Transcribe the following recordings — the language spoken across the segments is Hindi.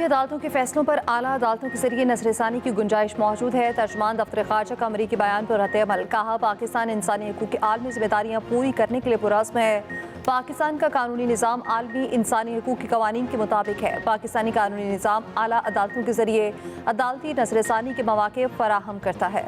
निजी अदालतों के फैसलों पर आला अदालतों के जरिए नजरसानी की गुंजाइश मौजूद है। तर्जुमान दफ्तर खारजा का अमरीकी बयान पर रद्द-ए-अमल। कहा, पाकिस्तान इंसानी हकूक की आलमी जिम्मेदारियां पूरी करने के लिए पुरअज़्म है। पाकिस्तान का कानूनी निज़ाम आलमी इंसानी हकूक के कवानीन के मुताबिक है। पाकिस्तानी कानूनी निज़ाम आला अदालतों के जरिए अदालती नजरसानी के मौके फराहम करता है।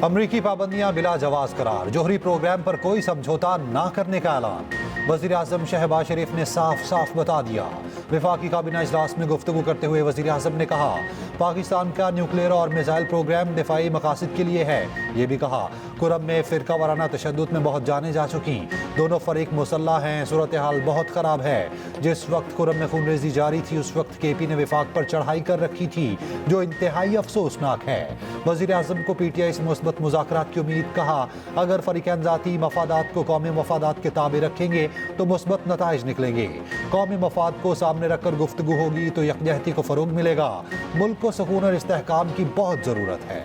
अमरीकी पाबंदियां बिला जवाज करार। जोहरी प्रोग्राम पर कोई समझौता ना करने का ऐलान। वज़ीर आज़म शहबाज शरीफ ने साफ साफ बता दिया। वफाकी काबीना इजलास में गुफ्तगू करते हुए वज़ीर आज़म ने कहा, पाकिस्तान का न्यूक्लियर और मिसाइल प्रोग्राम दिफाई मकासद के लिए है। ये भी कहा, कुरम में फ़िरका वाराना तशद्दुद में बहुत जाने जा चुकी, दोनों फरीक मुसल्लह हैं, सूरत हाल बहुत ख़राब है। जिस वक्त कुरम में खूनरेजी जारी थी उस वक्त KP ने विफाक पर चढ़ाई कर रखी थी, जो इंतहाई अफसोसनाक है। वज़ीर आज़म को PTI से मुस्बत मुज़ाकरात की उम्मीद। कहा, अगर फरीकैन ज़ाती मफादात को कौमी मफादात के ताबे रखेंगे तो मुस्बत नताइज निकलेंगे। कौमी मफाद को सामने रखकर गुफ्तगू होगी तो यकजहती को फ़रोग मिलेगा। मुल्क को सुकून और इस्तेहकाम की बहुत ज़रूरत है।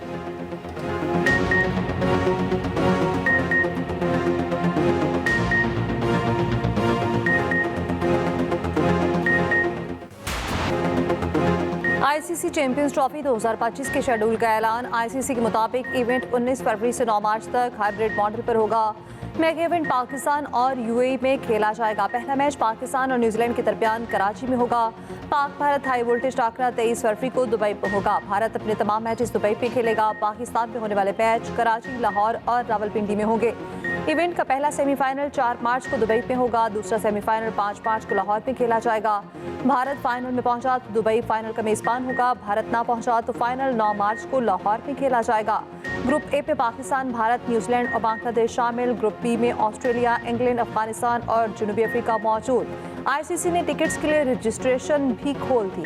ICC चैंपियंस ट्रॉफी 2025 के शेड्यूल का ऐलान। ICC के मुताबिक इवेंट 19 फरवरी से 9 मार्च तक हाइब्रिड मॉडल पर होगा। मेगा इवेंट पाकिस्तान और UAE में खेला जाएगा। पहला मैच पाकिस्तान और न्यूजीलैंड के दरमियान कराची में होगा। पाक भारत हाई वोल्टेज टाकरा 23 फरवरी को दुबई पर होगा। भारत अपने तमाम मैचेस दुबई पे खेलेगा। पाकिस्तान में होने वाले मैच कराची, लाहौर और रावलपिंडी में होंगे। इवेंट का पहला सेमीफाइनल 4 मार्च को दुबई में होगा। दूसरा सेमीफाइनल 5 मार्च को लाहौर में खेला जाएगा। भारत फाइनल में पहुंचा तो दुबई फाइनल का मेजबान होगा। भारत ना पहुंचा तो फाइनल 9 मार्च को लाहौर में खेला जाएगा। ग्रुप A में पाकिस्तान, भारत, न्यूजीलैंड और बांग्लादेश शामिल। ग्रुप B में ऑस्ट्रेलिया, इंग्लैंड, अफगानिस्तान और जनूबी अफ्रीका मौजूद। ICC ने टिकट्स के लिए रजिस्ट्रेशन भी खोल दी।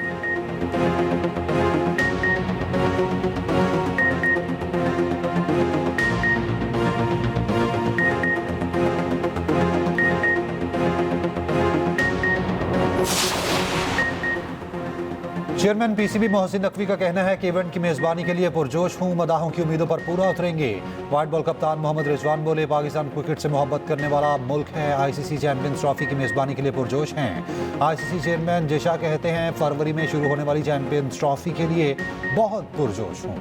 चेयरमैन PCB मोहसिन नकवी का कहना है कि इवेंट की मेजबानी के लिए पुरजोश हूँ, मदाहों की उम्मीदों पर पूरा उतरेंगे। वाइट बॉल कप्तान मोहम्मद रिजवान बोले, पाकिस्तान क्रिकेट से मोहब्बत करने वाला मुल्क है। ICC चैंपियंस ट्रॉफी की मेजबानी के लिए पुरजोश हैं। ICC चेयरमैन जेशा कहते हैं, फरवरी में शुरू होने वाली चैंपियंस ट्रॉफी के लिए बहुत पुरजोश हूँ।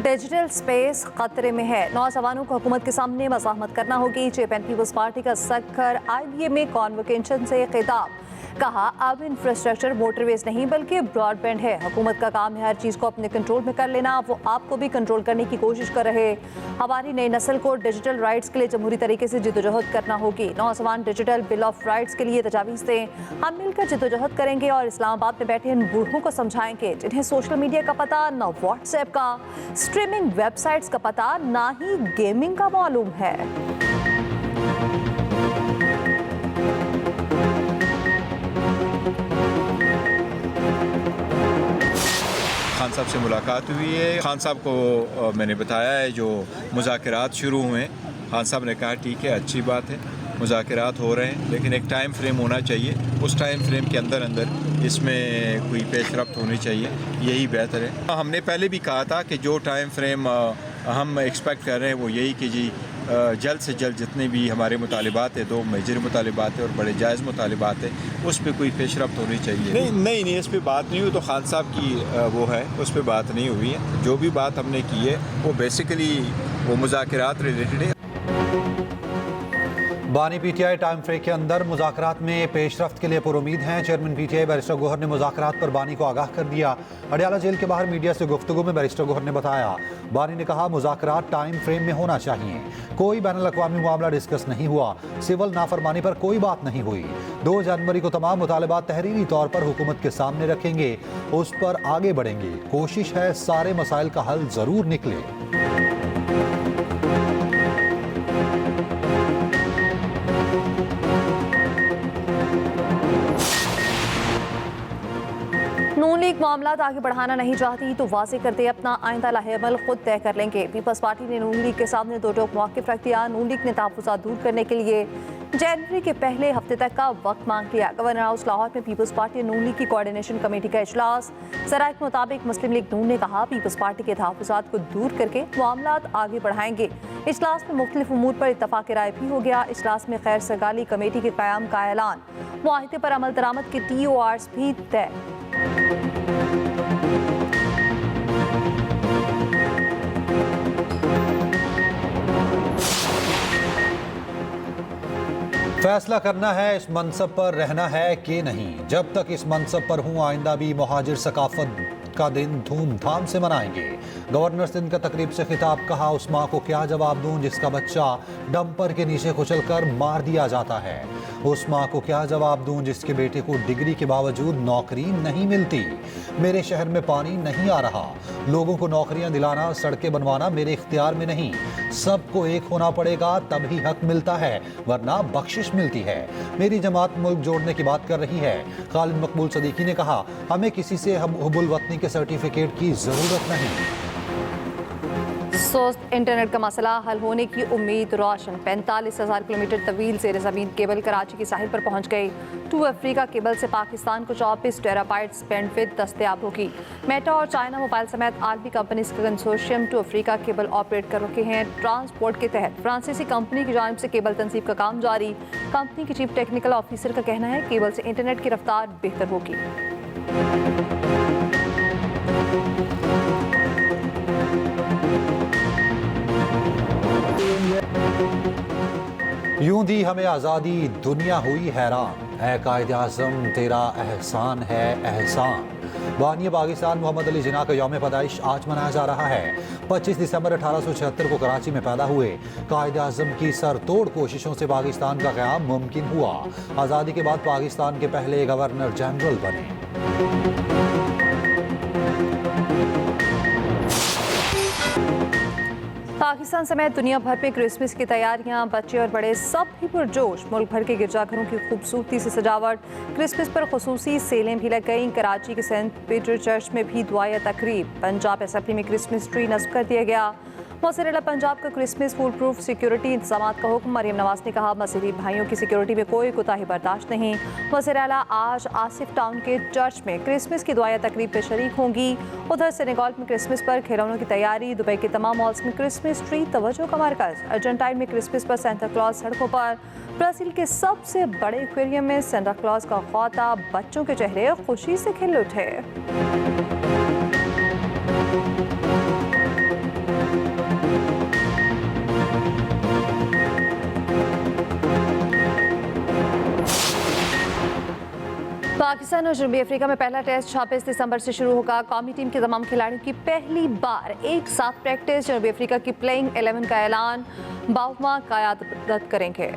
डिजिटल स्पेस खतरे में है। नौजवानों को हुकूमत के सामने मज़ाहमत करना होगी। चेयरमैन पीपल्स पार्टी का सखर IBA में कॉन्वोकेशन से खिताब। कहा, अब इंफ्रास्ट्रक्चर मोटरवेज नहीं बल्कि ब्रॉडबैंड है। हुकूमत का काम है हर चीज़ को अपने कंट्रोल में कर लेना। वो आपको भी कंट्रोल करने की कोशिश कर रहे। हमारी नई नस्ल को डिजिटल राइट्स के लिए जमहूरी तरीके से जद्दोजहद करना होगी। नौजवान डिजिटल बिल ऑफ राइट्स के लिए तजावीज़ दें। हम मिलकर जद्दोजहद करेंगे और इस्लामाबाद में बैठे इन बूढ़ों को समझाएंगे जिन्हें सोशल मीडिया का पता, ना व्हाट्सएप का, स्ट्रीमिंग वेबसाइट्स का पता, ना ही गेमिंग का मालूम है। खान साहब से मुलाकात हुई है। खान साहब को मैंने बताया है जो मुज़ाकरात शुरू हुए हैं। खान साहब ने कहा ठीक है, अच्छी बात है, मुज़ाकरात हो रहे हैं, लेकिन एक टाइम फ्रेम होना चाहिए। उस टाइम फ्रेम के अंदर इसमें कोई पेशरफ्त होनी चाहिए, यही बेहतर है। हमने पहले भी कहा था कि जो टाइम फ्रेम हम एक्सपेक्ट कर रहे हैं वो यही कि जी जल्द से जल्द जितने भी हमारे मुतालिबात है, 2 मेजर मुतालिबात है और बड़े जायज़ मुतालिबात है, उस पर कोई पेशरफ्त होनी चाहिए। नहीं, इस पर बात नहीं हुई। तो खान साहब की वो है, उस पर बात नहीं हुई है। जो भी बात हमने की है वो बेसिकली वो मुज़ाकरात रिलेटेड है। बानी PTI टाइम फ्रेम के अंदर मुज़ाकरात में पेशरफ्त के लिए पुरुमीद हैं। चेयरमैन PTI बैरिस्टर गौहर ने मुज़ाकरात पर बानी को आगाह कर दिया। अडियाला जेल के बाहर मीडिया से गुफ्तगू में बैरिस्टर गौहर ने बताया, बानी ने कहा, मुज़ाकरात टाइम फ्रेम में होना चाहिए। कोई बैनुल अक़वामी मामला डिस्कस नहीं हुआ। सिविल नाफरमानी पर कोई बात नहीं हुई। 2 जनवरी को तमाम मुतालबात तहरीरी तौर पर हुकूमत के सामने रखेंगे, उस पर आगे बढ़ेंगे। कोशिश है सारे मसाइल का हल ज़रूर निकले। नून लीग मामला आगे बढ़ाना नहीं चाहती तो वाजे कर दे अपना आइंदा लाहेअमल खुद तय कर लेंगे। पीपल्स पार्टी ने नून लीग के सामने दो टोक मौक़िफ़ रख दिया। नून लीग ने तहफ़्फ़ुज़ात दूर करने के लिए जनवरी के पहले हफ्ते तक का वक्त मांग लिया। गवर्नर हाउस लाहौर में पीपल्स पार्टी और नून लीग की कोऑर्डिनेशन कमेटी का इजलास। ज़राए के मुताबिक मुस्लिम लीग नून ने कहा पीपल्स पार्टी के तहफ़्फ़ुज़ात को दूर करके मामला आगे बढ़ाएंगे। इजलास में मुख्तलिफ उमूर पर इत्तफ़ाक़ राय भी हो गया। इजलास में खैर सरगाली कमेटी के क़याम का ऐलान, मुआहिदे पर अमल दरामद के TORs भी तय। फैसला करना है इस मनसब पर रहना है कि नहीं। जब तक इस मनसब पर हूँ आइंदा भी मुहाजिर सकाफत का दिन धूमधाम से मनाएंगे। गवर्नर सिंध का तकरीब से खिताब, कहा उस माँ को क्या जवाब दूं जिसका बच्चा डंपर के नीचे कुचलकर मार दिया जाता है। उस माँ को क्या जवाब दूं जिसके बेटे को डिग्री के बावजूद नौकरी नहीं मिलती। मेरे शहर में पानी नहीं आ रहा। लोगों को नौकरियां दिलाना, सड़कें बनवाना मेरे इख्तियार में नहीं। सबको एक होना पड़ेगा तभी हक मिलता है, वरना बख्शिश मिलती है। मेरी जमात मुल्क जोड़ने की बात कर रही है। खालिद मकबूल सदीकी ने कहा हमें किसी से हुबुल वतनी के सर्टिफिकेट की जरूरत नहीं। सुस्त इंटरनेट का मसला हल होने की उम्मीद रोशन। 45,000 किलोमीटर तवील ज़ेर ज़मीन केबल कराची की साहिल पर पहुंच गई। टू अफ्रीका केबल से पाकिस्तान को 24 टेराबाइट्स बैंडविड्थ दस्तयाब होगी। मेटा और चाइना मोबाइल समेत आलमी कंपनीज का कंसोर्शियम टू अफ्रीका केबल ऑपरेट कर रखे हैं। ट्रांसपोर्ट के तहत फ्रांसीसी कंपनी की जानिब से केबल तनसीब का काम जारी। कंपनी के चीफ टेक्निकल ऑफिसर का कहना है केबल से इंटरनेट की रफ्तार बेहतर होगी। यूं दी हमें आज़ादी दुनिया हुई हैरान। है कायदे आज़म तेरा एहसान है एहसान। बानी पाकिस्तान मोहम्मद अली जिन्ना का यौम पैदाइश आज मनाया जा रहा है। 25 दिसंबर 1876 को कराची में पैदा हुए। कायदे आज़म की सरतोड़ कोशिशों से पाकिस्तान का क़याम मुमकिन हुआ। आज़ादी के बाद पाकिस्तान के पहले गवर्नर जनरल बने। पाकिस्तान समेत दुनिया भर में क्रिसमस की तैयारियां, बच्चे और बड़े सब ही पुरजोश। मुल्क भर के गिरजाघरों की खूबसूरती से सजावट। क्रिसमस पर खुसूसी सेलें भी लग गईं। कराची के सेंट पीटर चर्च में भी दुआया तकरीब। पंजाब असेंबली में क्रिसमस ट्री नस्ब कर दिया गया। वज़ीर-ए-आला पंजाब का क्रिसमस फूल प्रूफ सिक्योरिटी इंतजामात का हुक्म। मरियम नवाज ने कहा मसीही भाइयों की सिक्योरिटी में कोई कोताही बर्दाश्त नहीं। वज़ीर-ए-आला आज आसिफ टाउन के चर्च में क्रिसमस की दुआया तकरीब में शरीक होंगी। उधर सेनेगल में क्रिसमस पर खिलौनों की तैयारी। दुबई के तमाम मॉल्स में क्रिसमस ट्री तवज्जो का मरकज। अर्जेंटाइन में क्रिसमस पर सेंटा क्लॉज सड़कों पर। ब्राज़ील के सबसे बड़े एक्वेरियम में सेंटा क्लॉज का ख्वाता। बच्चों के चेहरे खुशी से खिल उठे। पाकिस्तान और जनूबी अफ्रीका में पहला टेस्ट 26 दिसंबर से शुरू होगा। कौमी टीम के तमाम खिलाड़ियों की पहली बार एक साथ प्रैक्टिस। जनूबी अफ्रीका की प्लेइंग 11 का ऐलान, बाउमा क़यादत करेंगे।